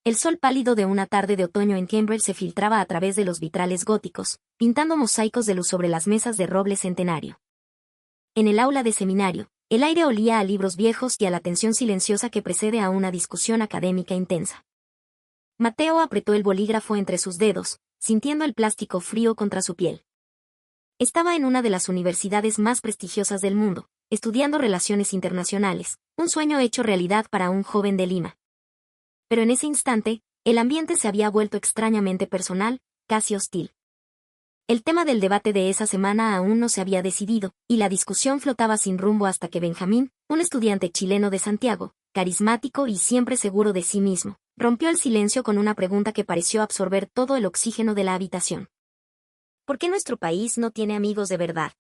El sol pálido de una tarde de otoño en Cambridge se filtraba a través de los vitrales góticos, pintando mosaicos de luz sobre las mesas de roble centenario. En el aula de seminario, el aire olía a libros viejos y a la tensión silenciosa que precede a una discusión académica intensa. Mateo apretó el bolígrafo entre sus dedos, sintiendo el plástico frío contra su piel. Estaba en una de las universidades más prestigiosas del mundo, estudiando relaciones internacionales, un sueño hecho realidad para un joven de Lima. Pero en ese instante, el ambiente se había vuelto extrañamente personal, casi hostil. El tema del debate de esa semana aún no se había decidido, y la discusión flotaba sin rumbo hasta que Benjamín, un estudiante chileno de Santiago, carismático y siempre seguro de sí mismo, rompió el silencio con una pregunta que pareció absorber todo el oxígeno de la habitación. ¿Por qué nuestro país no tiene amigos de verdad?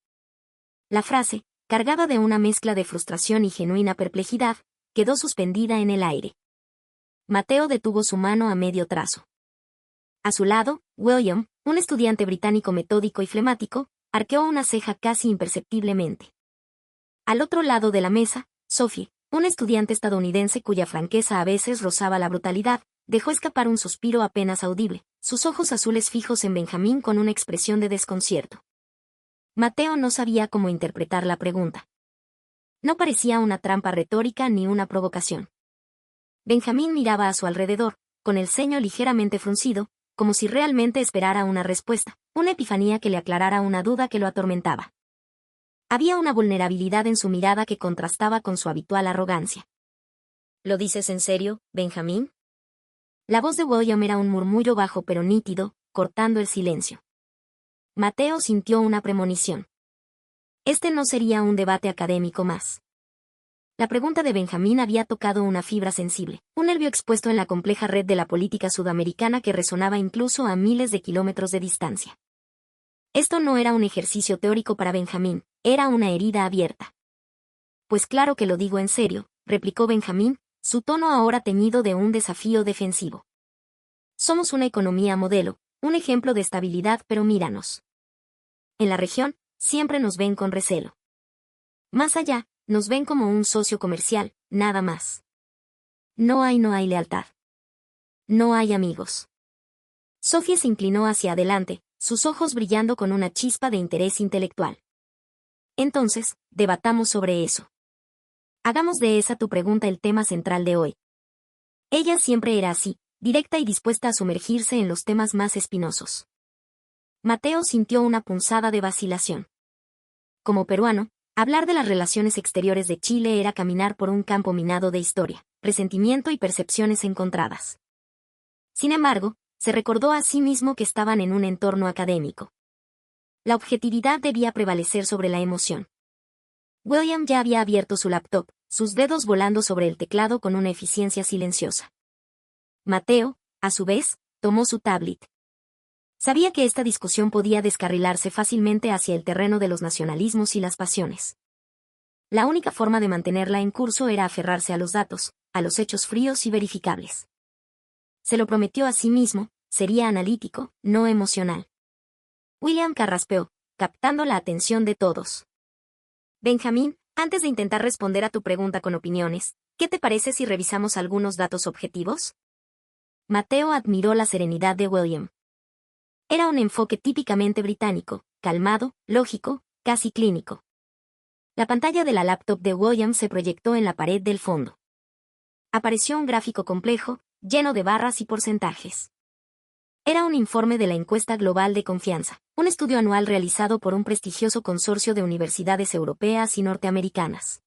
La frase, cargada de una mezcla de frustración y genuina perplejidad, quedó suspendida en el aire. Mateo detuvo su mano a medio trazo. A su lado, William, un estudiante británico metódico y flemático, arqueó una ceja casi imperceptiblemente. Al otro lado de la mesa, Sophie, un estudiante estadounidense cuya franqueza a veces rozaba la brutalidad, dejó escapar un suspiro apenas audible, sus ojos azules fijos en Benjamín con una expresión de desconcierto. Mateo no sabía cómo interpretar la pregunta. No parecía una trampa retórica ni una provocación. Benjamín miraba a su alrededor, con el ceño ligeramente fruncido, como si realmente esperara una respuesta, una epifanía que le aclarara una duda que lo atormentaba. Había una vulnerabilidad en su mirada que contrastaba con su habitual arrogancia. ¿Lo dices en serio, Benjamín? La voz de William era un murmullo bajo pero nítido, cortando el silencio. Mateo sintió una premonición. Este no sería un debate académico más. La pregunta de Benjamín había tocado una fibra sensible, un nervio expuesto en la compleja red de la política sudamericana que resonaba incluso a miles de kilómetros de distancia. Esto no era un ejercicio teórico para Benjamín, era una herida abierta. Pues claro que lo digo en serio, replicó Benjamín, su tono ahora teñido de un desafío defensivo. Somos una economía modelo, un ejemplo de estabilidad, pero míranos. En la región, siempre nos ven con recelo. Más allá, nos ven como un socio comercial, nada más. No hay lealtad. No hay amigos. Sophie se inclinó hacia adelante, sus ojos brillando con una chispa de interés intelectual. Entonces, debatamos sobre eso. Hagamos de esa tu pregunta el tema central de hoy. Ella siempre era así, directa y dispuesta a sumergirse en los temas más espinosos. Mateo sintió una punzada de vacilación. Como peruano, hablar de las relaciones exteriores de Chile era caminar por un campo minado de historia, resentimiento y percepciones encontradas. Sin embargo, se recordó a sí mismo que estaban en un entorno académico. La objetividad debía prevalecer sobre la emoción. William ya había abierto su laptop, sus dedos volando sobre el teclado con una eficiencia silenciosa. Mateo, a su vez, tomó su tablet. Sabía que esta discusión podía descarrilarse fácilmente hacia el terreno de los nacionalismos y las pasiones. La única forma de mantenerla en curso era aferrarse a los datos, a los hechos fríos y verificables. Se lo prometió a sí mismo, sería analítico, no emocional. William carraspeó, captando la atención de todos. Benjamín, antes de intentar responder a tu pregunta con opiniones, ¿qué te parece si revisamos algunos datos objetivos? Mateo admiró la serenidad de William. Era un enfoque típicamente británico, calmado, lógico, casi clínico. La pantalla de la laptop de William se proyectó en la pared del fondo. Apareció un gráfico complejo, lleno de barras y porcentajes. Era un informe de la Encuesta Global de Confianza, un estudio anual realizado por un prestigioso consorcio de universidades europeas y norteamericanas.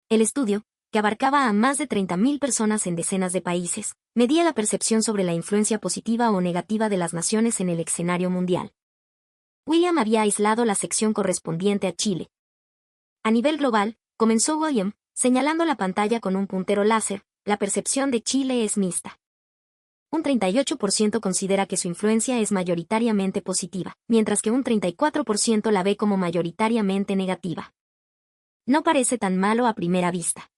El estudio, que abarcaba a más de 30.000 personas en decenas de países, medía la percepción sobre la influencia positiva o negativa de las naciones en el escenario mundial. William había aislado la sección correspondiente a Chile. A nivel global, comenzó William, señalando la pantalla con un puntero láser, la percepción de Chile es mixta. Un 38% considera que su influencia es mayoritariamente positiva, mientras que un 34% la ve como mayoritariamente negativa. No parece tan malo a primera vista.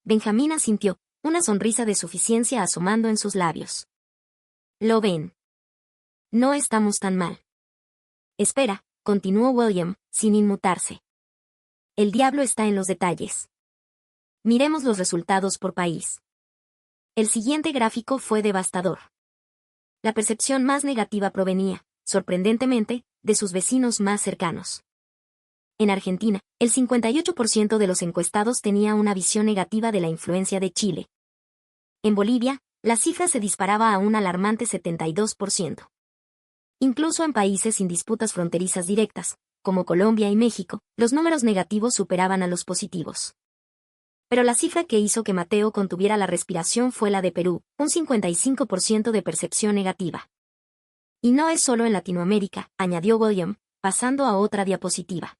Benjamín asintió, una sonrisa de suficiencia asomando en sus labios. ¿Lo ven? No estamos tan mal. Espera, continuó William, sin inmutarse. El diablo está en los detalles. Miremos los resultados por país. El siguiente gráfico fue devastador. La percepción más negativa provenía, sorprendentemente, de sus vecinos más cercanos. En Argentina, el 58% de los encuestados tenía una visión negativa de la influencia de Chile. En Bolivia, la cifra se disparaba a un alarmante 72%. Incluso en países sin disputas fronterizas directas, como Colombia y México, los números negativos superaban a los positivos. Pero la cifra que hizo que Mateo contuviera la respiración fue la de Perú, un 55% de percepción negativa. Y no es solo en Latinoamérica, añadió William, pasando a otra diapositiva.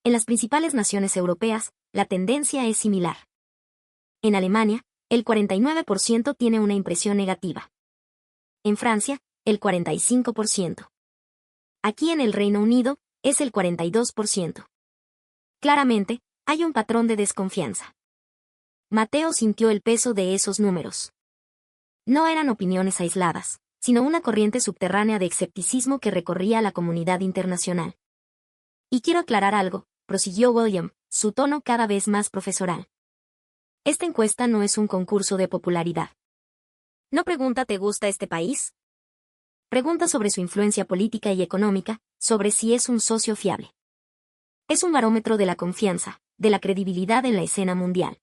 En las principales naciones europeas, la tendencia es similar. En Alemania, el 49% tiene una impresión negativa. En Francia, el 45%. Aquí en el Reino Unido, es el 42%. Claramente, hay un patrón de desconfianza. Mateo sintió el peso de esos números. No eran opiniones aisladas, sino una corriente subterránea de escepticismo que recorría la comunidad internacional. Y quiero aclarar algo, prosiguió William, su tono cada vez más profesoral. Esta encuesta no es un concurso de popularidad. No pregunta ¿te gusta este país? Pregunta sobre su influencia política y económica, sobre si es un socio fiable. Es un barómetro de la confianza, de la credibilidad en la escena mundial.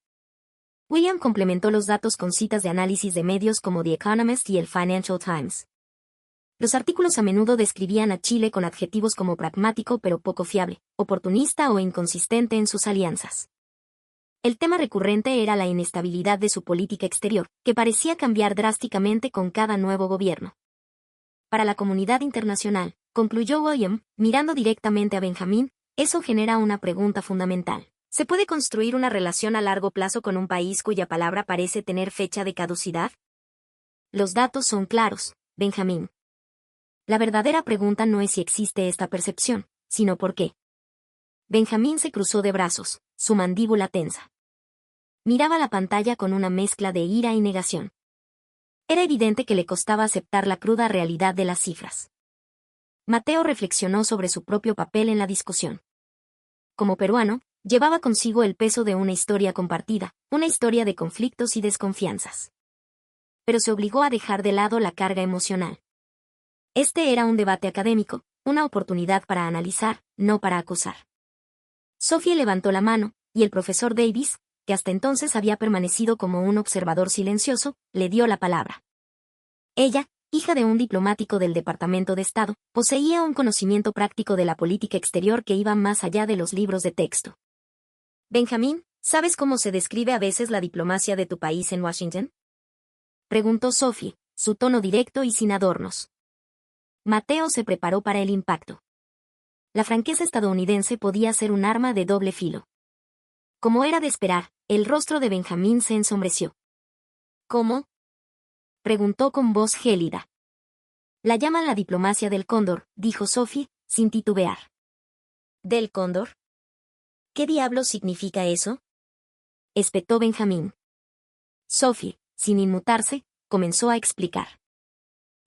William complementó los datos con citas de análisis de medios como The Economist y el Financial Times. Los artículos a menudo describían a Chile con adjetivos como pragmático pero poco fiable, oportunista o inconsistente en sus alianzas. El tema recurrente era la inestabilidad de su política exterior, que parecía cambiar drásticamente con cada nuevo gobierno. Para la comunidad internacional, concluyó William, mirando directamente a Benjamín, eso genera una pregunta fundamental. ¿Se puede construir una relación a largo plazo con un país cuya palabra parece tener fecha de caducidad? Los datos son claros, Benjamín. La verdadera pregunta no es si existe esta percepción, sino por qué. Benjamín se cruzó de brazos, su mandíbula tensa. Miraba la pantalla con una mezcla de ira y negación. Era evidente que le costaba aceptar la cruda realidad de las cifras. Mateo reflexionó sobre su propio papel en la discusión. Como peruano, llevaba consigo el peso de una historia compartida, una historia de conflictos y desconfianzas. Pero se obligó a dejar de lado la carga emocional. Este era un debate académico, una oportunidad para analizar, no para acusar. Sophie levantó la mano, y el profesor Davis, que hasta entonces había permanecido como un observador silencioso, le dio la palabra. Ella, hija de un diplomático del Departamento de Estado, poseía un conocimiento práctico de la política exterior que iba más allá de los libros de texto. Benjamín, ¿sabes cómo se describe a veces la diplomacia de tu país en Washington? Preguntó Sophie, su tono directo y sin adornos. Mateo se preparó para el impacto. La franqueza estadounidense podía ser un arma de doble filo. Como era de esperar, el rostro de Benjamín se ensombreció. ¿Cómo? Preguntó con voz gélida. La llaman la diplomacia del cóndor, dijo Sophie, sin titubear. ¿Del cóndor? ¿Qué diablos significa eso? Espetó Benjamín. Sophie, sin inmutarse, comenzó a explicar.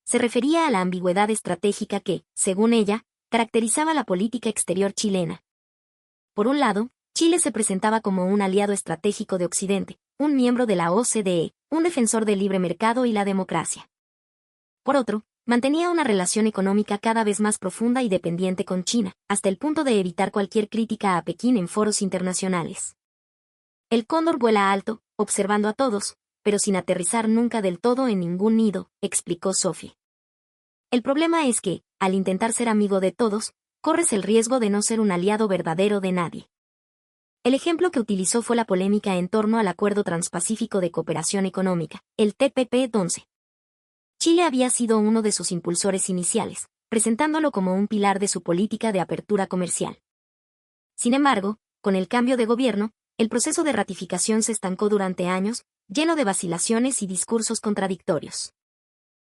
Se refería a la ambigüedad estratégica que, según ella, caracterizaba la política exterior chilena. Por un lado, Chile se presentaba como un aliado estratégico de Occidente, un miembro de la OCDE, un defensor del libre mercado y la democracia. Por otro, mantenía una relación económica cada vez más profunda y dependiente con China, hasta el punto de evitar cualquier crítica a Pekín en foros internacionales. El cóndor vuela alto, observando a todos, pero sin aterrizar nunca del todo en ningún nido, explicó Sophie. El problema es que, al intentar ser amigo de todos, corres el riesgo de no ser un aliado verdadero de nadie. El ejemplo que utilizó fue la polémica en torno al Acuerdo Transpacífico de Cooperación Económica, el TPP-11. Chile había sido uno de sus impulsores iniciales, presentándolo como un pilar de su política de apertura comercial. Sin embargo, con el cambio de gobierno, el proceso de ratificación se estancó durante años, lleno de vacilaciones y discursos contradictorios.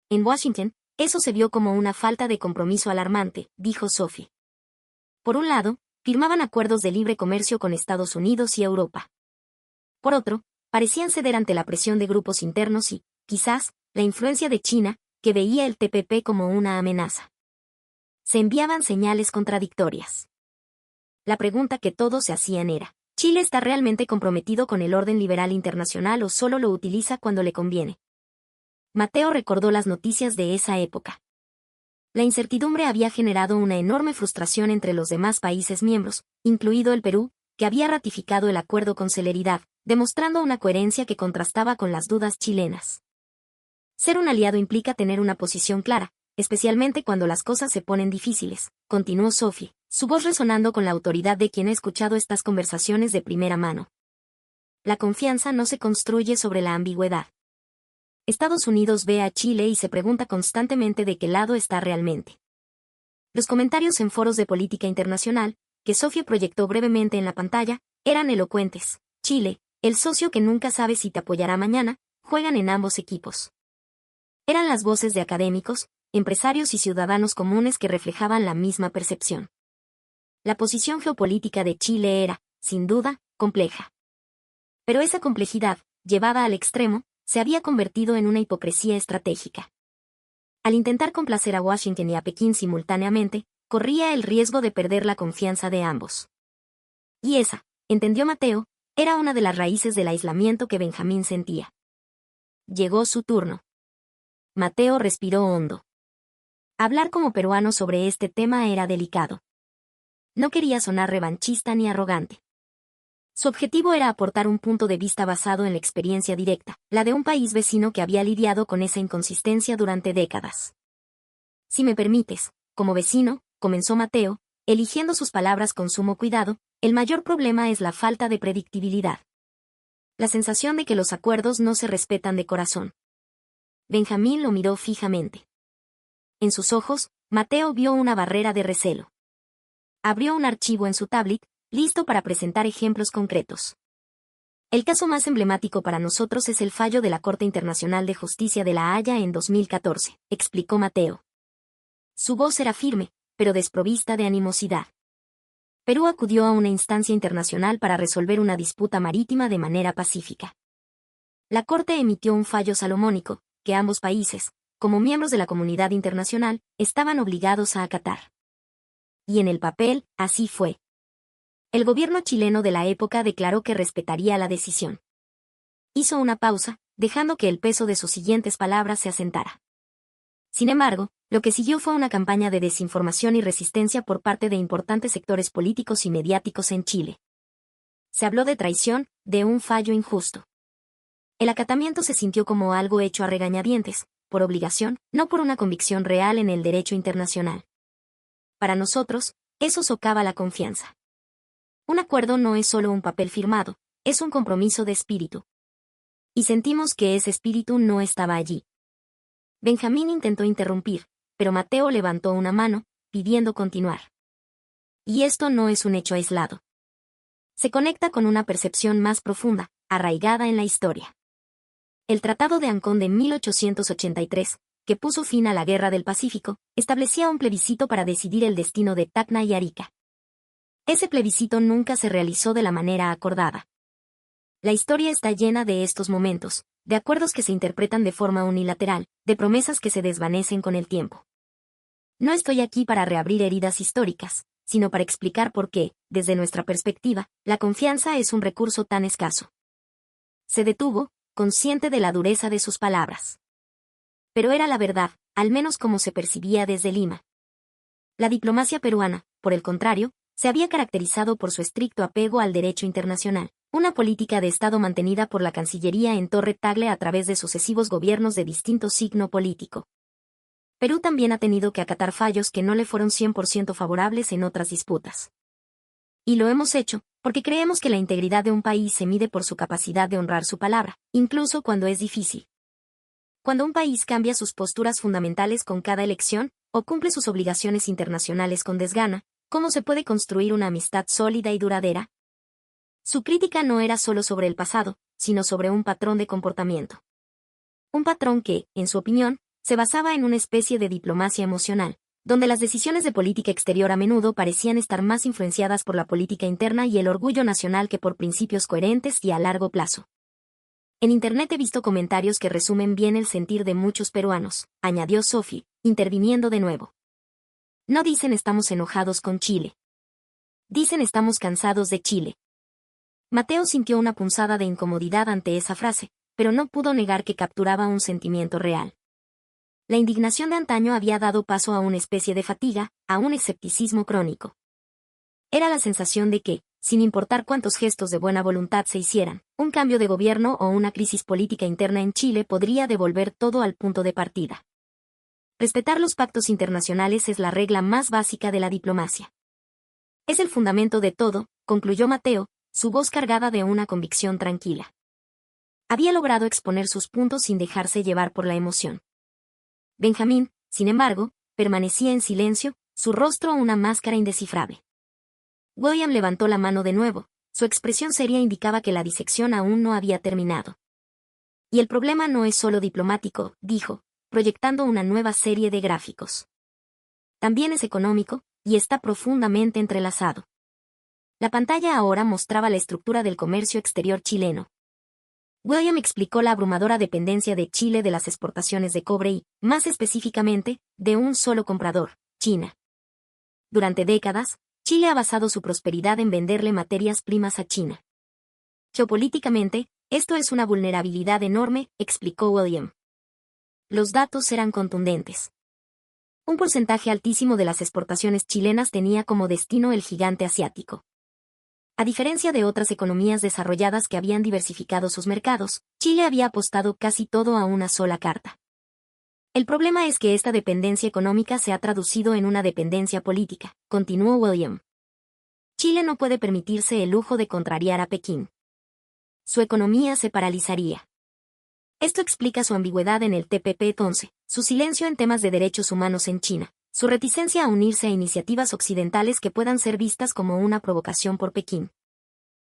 En Washington, eso se vio como una falta de compromiso alarmante, dijo Sophie. Por un lado, firmaban acuerdos de libre comercio con Estados Unidos y Europa. Por otro, parecían ceder ante la presión de grupos internos y, quizás, la influencia de China, que veía el TPP como una amenaza. Se enviaban señales contradictorias. La pregunta que todos se hacían era, ¿Chile está realmente comprometido con el orden liberal internacional o solo lo utiliza cuando le conviene? Mateo recordó las noticias de esa época. La incertidumbre había generado una enorme frustración entre los demás países miembros, incluido el Perú, que había ratificado el acuerdo con celeridad, demostrando una coherencia que contrastaba con las dudas chilenas. Ser un aliado implica tener una posición clara, especialmente cuando las cosas se ponen difíciles, continuó Sophie, su voz resonando con la autoridad de quien ha escuchado estas conversaciones de primera mano. La confianza no se construye sobre la ambigüedad. Estados Unidos ve a Chile y se pregunta constantemente de qué lado está realmente. Los comentarios en foros de política internacional, que Sofía proyectó brevemente en la pantalla, eran elocuentes. Chile, el socio que nunca sabe si te apoyará mañana, juegan en ambos equipos. Eran las voces de académicos, empresarios y ciudadanos comunes que reflejaban la misma percepción. La posición geopolítica de Chile era, sin duda, compleja. Pero esa complejidad, llevada al extremo, se había convertido en una hipocresía estratégica. Al intentar complacer a Washington y a Pekín simultáneamente, corría el riesgo de perder la confianza de ambos. Y esa, entendió Mateo, era una de las raíces del aislamiento que Benjamín sentía. Llegó su turno. Mateo respiró hondo. Hablar como peruano sobre este tema era delicado. No quería sonar revanchista ni arrogante. Su objetivo era aportar un punto de vista basado en la experiencia directa, la de un país vecino que había lidiado con esa inconsistencia durante décadas. Si me permites, como vecino, comenzó Mateo, eligiendo sus palabras con sumo cuidado, el mayor problema es la falta de predictibilidad. La sensación de que los acuerdos no se respetan de corazón. Benjamín lo miró fijamente. En sus ojos, Mateo vio una barrera de recelo. Abrió un archivo en su tablet, listo para presentar ejemplos concretos. El caso más emblemático para nosotros es el fallo de la Corte Internacional de Justicia de La Haya en 2014, explicó Mateo. Su voz era firme, pero desprovista de animosidad. Perú acudió a una instancia internacional para resolver una disputa marítima de manera pacífica. La Corte emitió un fallo salomónico, que ambos países, como miembros de la comunidad internacional, estaban obligados a acatar. Y en el papel, así fue. El gobierno chileno de la época declaró que respetaría la decisión. Hizo una pausa, dejando que el peso de sus siguientes palabras se asentara. Sin embargo, lo que siguió fue una campaña de desinformación y resistencia por parte de importantes sectores políticos y mediáticos en Chile. Se habló de traición, de un fallo injusto. El acatamiento se sintió como algo hecho a regañadientes, por obligación, no por una convicción real en el derecho internacional. Para nosotros, eso socava la confianza. Un acuerdo no es solo un papel firmado, es un compromiso de espíritu. Y sentimos que ese espíritu no estaba allí. Benjamín intentó interrumpir, pero Mateo levantó una mano, pidiendo continuar. Y esto no es un hecho aislado. Se conecta con una percepción más profunda, arraigada en la historia. El Tratado de Ancón de 1883, que puso fin a la Guerra del Pacífico, establecía un plebiscito para decidir el destino de Tacna y Arica. Ese plebiscito nunca se realizó de la manera acordada. La historia está llena de estos momentos, de acuerdos que se interpretan de forma unilateral, de promesas que se desvanecen con el tiempo. No estoy aquí para reabrir heridas históricas, sino para explicar por qué, desde nuestra perspectiva, la confianza es un recurso tan escaso. Se detuvo, consciente de la dureza de sus palabras. Pero era la verdad, al menos como se percibía desde Lima. La diplomacia peruana, por el contrario, se había caracterizado por su estricto apego al derecho internacional, una política de Estado mantenida por la Cancillería en Torre Tagle a través de sucesivos gobiernos de distinto signo político. Perú también ha tenido que acatar fallos que no le fueron 100% favorables en otras disputas. Y lo hemos hecho, porque creemos que la integridad de un país se mide por su capacidad de honrar su palabra, incluso cuando es difícil. Cuando un país cambia sus posturas fundamentales con cada elección, o cumple sus obligaciones internacionales con desgana, ¿cómo se puede construir una amistad sólida y duradera? Su crítica no era solo sobre el pasado, sino sobre un patrón de comportamiento. Un patrón que, en su opinión, se basaba en una especie de diplomacia emocional, donde las decisiones de política exterior a menudo parecían estar más influenciadas por la política interna y el orgullo nacional que por principios coherentes y a largo plazo. En Internet he visto comentarios que resumen bien el sentir de muchos peruanos, añadió Sophie, interviniendo de nuevo. No dicen estamos enojados con Chile. Dicen estamos cansados de Chile. Mateo sintió una punzada de incomodidad ante esa frase, pero no pudo negar que capturaba un sentimiento real. La indignación de antaño había dado paso a una especie de fatiga, a un escepticismo crónico. Era la sensación de que, sin importar cuántos gestos de buena voluntad se hicieran, un cambio de gobierno o una crisis política interna en Chile podría devolver todo al punto de partida. Respetar los pactos internacionales es la regla más básica de la diplomacia. Es el fundamento de todo, concluyó Mateo, su voz cargada de una convicción tranquila. Había logrado exponer sus puntos sin dejarse llevar por la emoción. Benjamín, sin embargo, permanecía en silencio, su rostro una máscara indescifrable. William levantó la mano de nuevo, su expresión seria indicaba que la disección aún no había terminado. Y el problema no es solo diplomático, dijo, proyectando una nueva serie de gráficos. También es económico, y está profundamente entrelazado. La pantalla ahora mostraba la estructura del comercio exterior chileno. William explicó la abrumadora dependencia de Chile de las exportaciones de cobre y, más específicamente, de un solo comprador, China. Durante décadas, Chile ha basado su prosperidad en venderle materias primas a China. Geopolíticamente, esto es una vulnerabilidad enorme, explicó William. Los datos eran contundentes. Un porcentaje altísimo de las exportaciones chilenas tenía como destino el gigante asiático. A diferencia de otras economías desarrolladas que habían diversificado sus mercados, Chile había apostado casi todo a una sola carta. El problema es que esta dependencia económica se ha traducido en una dependencia política, continuó William. Chile no puede permitirse el lujo de contrariar a Pekín. Su economía se paralizaría. Esto explica su ambigüedad en el TPP-11, su silencio en temas de derechos humanos en China, su reticencia a unirse a iniciativas occidentales que puedan ser vistas como una provocación por Pekín.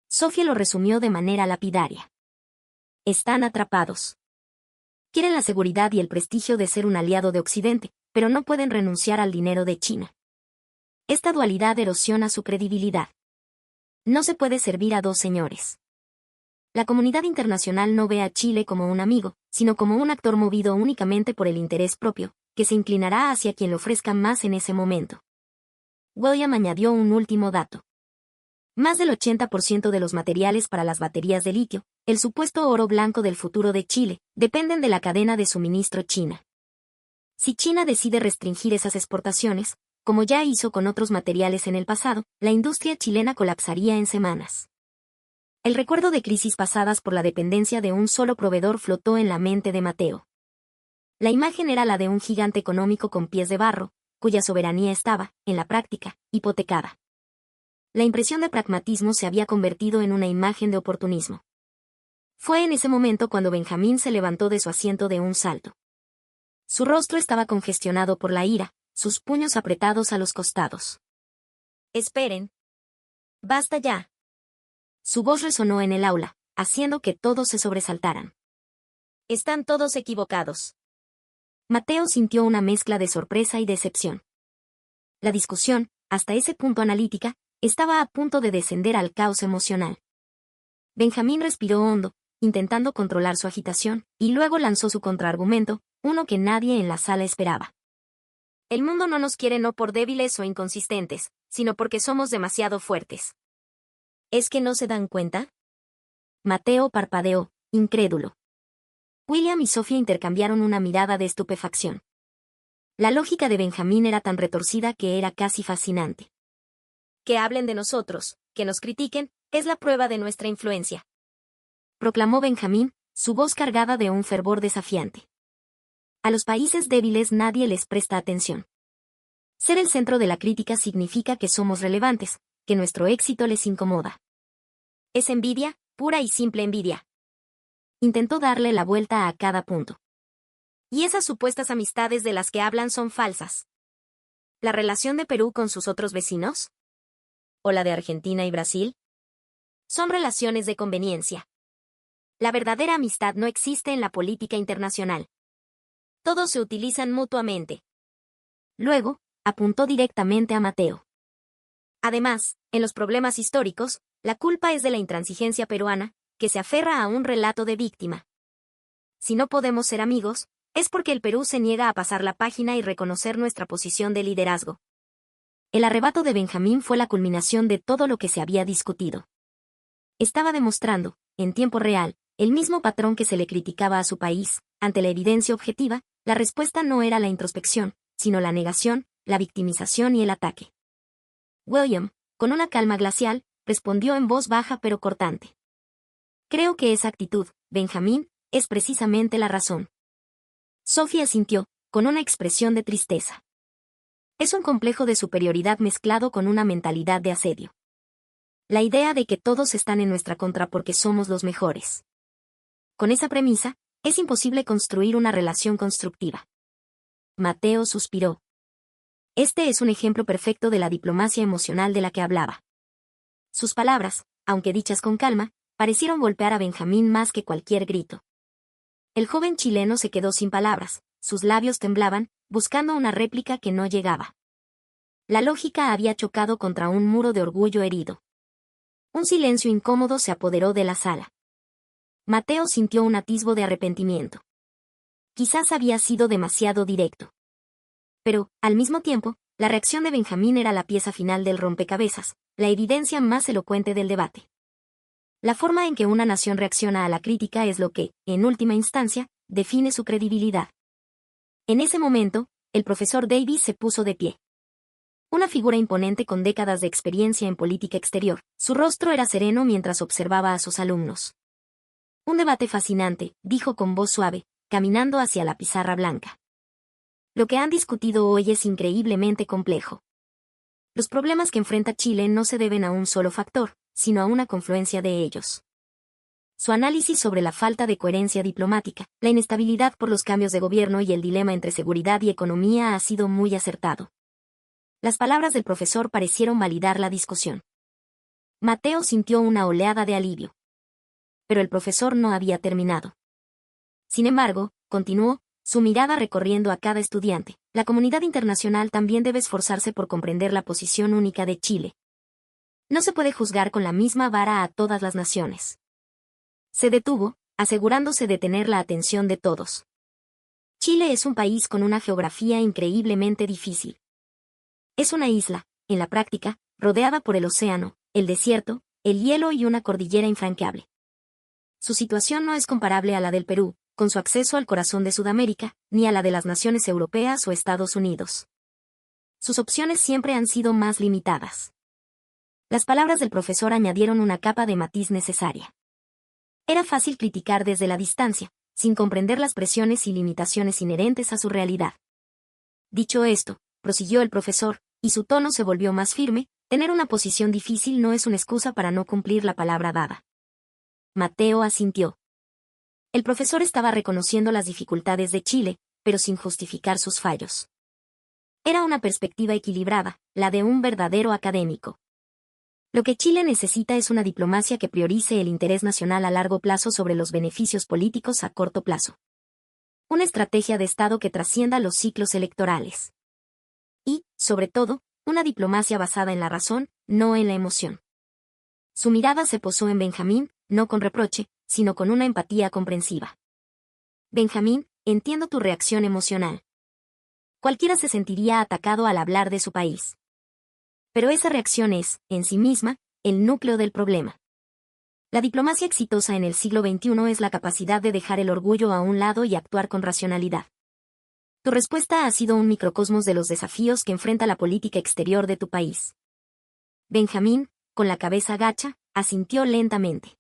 Sofía lo resumió de manera lapidaria. Están atrapados. Quieren la seguridad y el prestigio de ser un aliado de Occidente, pero no pueden renunciar al dinero de China. Esta dualidad erosiona su credibilidad. No se puede servir a dos señores. La comunidad internacional no ve a Chile como un amigo, sino como un actor movido únicamente por el interés propio, que se inclinará hacia quien le ofrezca más en ese momento. William añadió un último dato. Más del 80% de los materiales para las baterías de litio, el supuesto oro blanco del futuro de Chile, dependen de la cadena de suministro china. Si China decide restringir esas exportaciones, como ya hizo con otros materiales en el pasado, la industria chilena colapsaría en semanas. El recuerdo de crisis pasadas por la dependencia de un solo proveedor flotó en la mente de Mateo. La imagen era la de un gigante económico con pies de barro, cuya soberanía estaba, en la práctica, hipotecada. La impresión de pragmatismo se había convertido en una imagen de oportunismo. Fue en ese momento cuando Benjamín se levantó de su asiento de un salto. Su rostro estaba congestionado por la ira, sus puños apretados a los costados. «Esperen. Basta ya». Su voz resonó en el aula, haciendo que todos se sobresaltaran. «Están todos equivocados». Mateo sintió una mezcla de sorpresa y decepción. La discusión, hasta ese punto analítica, estaba a punto de descender al caos emocional. Benjamín respiró hondo, intentando controlar su agitación, y luego lanzó su contraargumento, uno que nadie en la sala esperaba. El mundo no nos quiere no por débiles o inconsistentes, sino porque somos demasiado fuertes. ¿Es que no se dan cuenta? Mateo parpadeó, incrédulo. William y Sofía intercambiaron una mirada de estupefacción. La lógica de Benjamín era tan retorcida que era casi fascinante. Que hablen de nosotros, que nos critiquen, es la prueba de nuestra influencia. Proclamó Benjamín, su voz cargada de un fervor desafiante. A los países débiles nadie les presta atención. Ser el centro de la crítica significa que somos relevantes, que nuestro éxito les incomoda. Es envidia, pura y simple envidia. Intentó darle la vuelta a cada punto. Y esas supuestas amistades de las que hablan son falsas. ¿La relación de Perú con sus otros vecinos? ¿O la de Argentina y Brasil? Son relaciones de conveniencia. La verdadera amistad no existe en la política internacional. Todos se utilizan mutuamente. Luego, apuntó directamente a Mateo. Además, en los problemas históricos, la culpa es de la intransigencia peruana, que se aferra a un relato de víctima. Si no podemos ser amigos, es porque el Perú se niega a pasar la página y reconocer nuestra posición de liderazgo. El arrebato de Benjamín fue la culminación de todo lo que se había discutido. Estaba demostrando, en tiempo real, el mismo patrón que se le criticaba a su país. Ante la evidencia objetiva, la respuesta no era la introspección, sino la negación, la victimización y el ataque. William, con una calma glacial, respondió en voz baja pero cortante. Creo que esa actitud, Benjamín, es precisamente la razón. Sophie asintió, con una expresión de tristeza. Es un complejo de superioridad mezclado con una mentalidad de asedio. La idea de que todos están en nuestra contra porque somos los mejores. Con esa premisa, es imposible construir una relación constructiva. Mateo suspiró. Este es un ejemplo perfecto de la diplomacia emocional de la que hablaba. Sus palabras, aunque dichas con calma, parecieron golpear a Benjamín más que cualquier grito. El joven chileno se quedó sin palabras, sus labios temblaban, buscando una réplica que no llegaba. La lógica había chocado contra un muro de orgullo herido. Un silencio incómodo se apoderó de la sala. Mateo sintió un atisbo de arrepentimiento. Quizás había sido demasiado directo. Pero, al mismo tiempo, la reacción de Benjamín era la pieza final del rompecabezas, la evidencia más elocuente del debate. La forma en que una nación reacciona a la crítica es lo que, en última instancia, define su credibilidad. En ese momento, el profesor Davis se puso de pie. Una figura imponente con décadas de experiencia en política exterior, su rostro era sereno mientras observaba a sus alumnos. Un debate fascinante, dijo con voz suave, caminando hacia la pizarra blanca. Lo que han discutido hoy es increíblemente complejo. Los problemas que enfrenta Chile no se deben a un solo factor, sino a una confluencia de ellos. Su análisis sobre la falta de coherencia diplomática, la inestabilidad por los cambios de gobierno y el dilema entre seguridad y economía ha sido muy acertado. Las palabras del profesor parecieron validar la discusión. Mateo sintió una oleada de alivio. Pero el profesor no había terminado. Sin embargo, continuó, su mirada recorriendo a cada estudiante, la comunidad internacional también debe esforzarse por comprender la posición única de Chile. No se puede juzgar con la misma vara a todas las naciones. Se detuvo, asegurándose de tener la atención de todos. Chile es un país con una geografía increíblemente difícil. Es una isla, en la práctica, rodeada por el océano, el desierto, el hielo y una cordillera infranqueable. Su situación no es comparable a la del Perú, con su acceso al corazón de Sudamérica, ni a la de las naciones europeas o Estados Unidos. Sus opciones siempre han sido más limitadas. Las palabras del profesor añadieron una capa de matiz necesaria. Era fácil criticar desde la distancia, sin comprender las presiones y limitaciones inherentes a su realidad. Dicho esto, prosiguió el profesor, y su tono se volvió más firme, tener una posición difícil no es una excusa para no cumplir la palabra dada. Mateo asintió. El profesor estaba reconociendo las dificultades de Chile, pero sin justificar sus fallos. Era una perspectiva equilibrada, la de un verdadero académico. Lo que Chile necesita es una diplomacia que priorice el interés nacional a largo plazo sobre los beneficios políticos a corto plazo. Una estrategia de Estado que trascienda los ciclos electorales. Y, sobre todo, una diplomacia basada en la razón, no en la emoción. Su mirada se posó en Benjamín, no con reproche, sino con una empatía comprensiva. Benjamín, entiendo tu reacción emocional. Cualquiera se sentiría atacado al hablar de su país. Pero esa reacción es, en sí misma, el núcleo del problema. La diplomacia exitosa en el siglo XXI es la capacidad de dejar el orgullo a un lado y actuar con racionalidad. Tu respuesta ha sido un microcosmos de los desafíos que enfrenta la política exterior de tu país. Benjamín, con la cabeza gacha, asintió lentamente.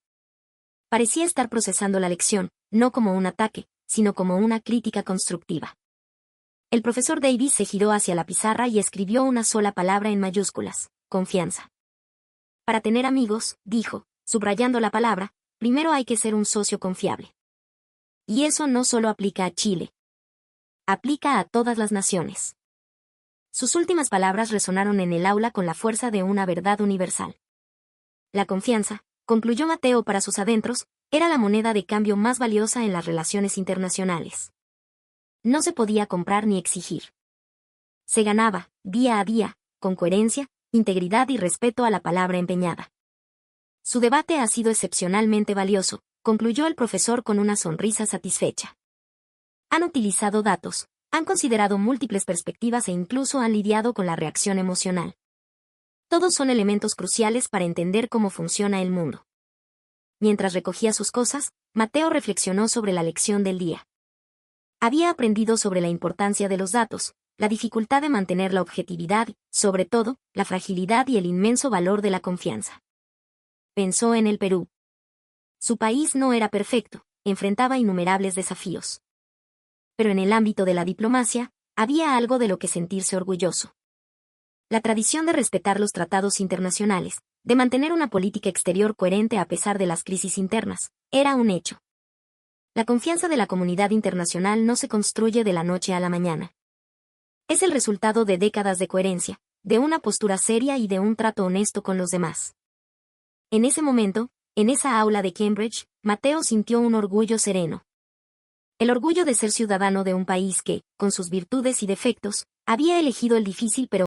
Parecía estar procesando la lección, no como un ataque, sino como una crítica constructiva. El profesor Davis se giró hacia la pizarra y escribió una sola palabra en mayúsculas: confianza. Para tener amigos, dijo, subrayando la palabra, primero hay que ser un socio confiable. Y eso no solo aplica a Chile. Aplica a todas las naciones. Sus últimas palabras resonaron en el aula con la fuerza de una verdad universal. La confianza, concluyó Mateo para sus adentros, era la moneda de cambio más valiosa en las relaciones internacionales. No se podía comprar ni exigir. Se ganaba, día a día, con coherencia, integridad y respeto a la palabra empeñada. Su debate ha sido excepcionalmente valioso, concluyó el profesor con una sonrisa satisfecha. Han utilizado datos, han considerado múltiples perspectivas e incluso han lidiado con la reacción emocional. Todos son elementos cruciales para entender cómo funciona el mundo. Mientras recogía sus cosas, Mateo reflexionó sobre la lección del día. Había aprendido sobre la importancia de los datos, la dificultad de mantener la objetividad, sobre todo, la fragilidad y el inmenso valor de la confianza. Pensó en el Perú. Su país no era perfecto, enfrentaba innumerables desafíos. Pero en el ámbito de la diplomacia, había algo de lo que sentirse orgulloso. La tradición de respetar los tratados internacionales, de mantener una política exterior coherente a pesar de las crisis internas, era un hecho. La confianza de la comunidad internacional no se construye de la noche a la mañana. Es el resultado de décadas de coherencia, de una postura seria y de un trato honesto con los demás. En ese momento, en esa aula de Cambridge, Mateo sintió un orgullo sereno. El orgullo de ser ciudadano de un país que, con sus virtudes y defectos, había elegido el difícil pero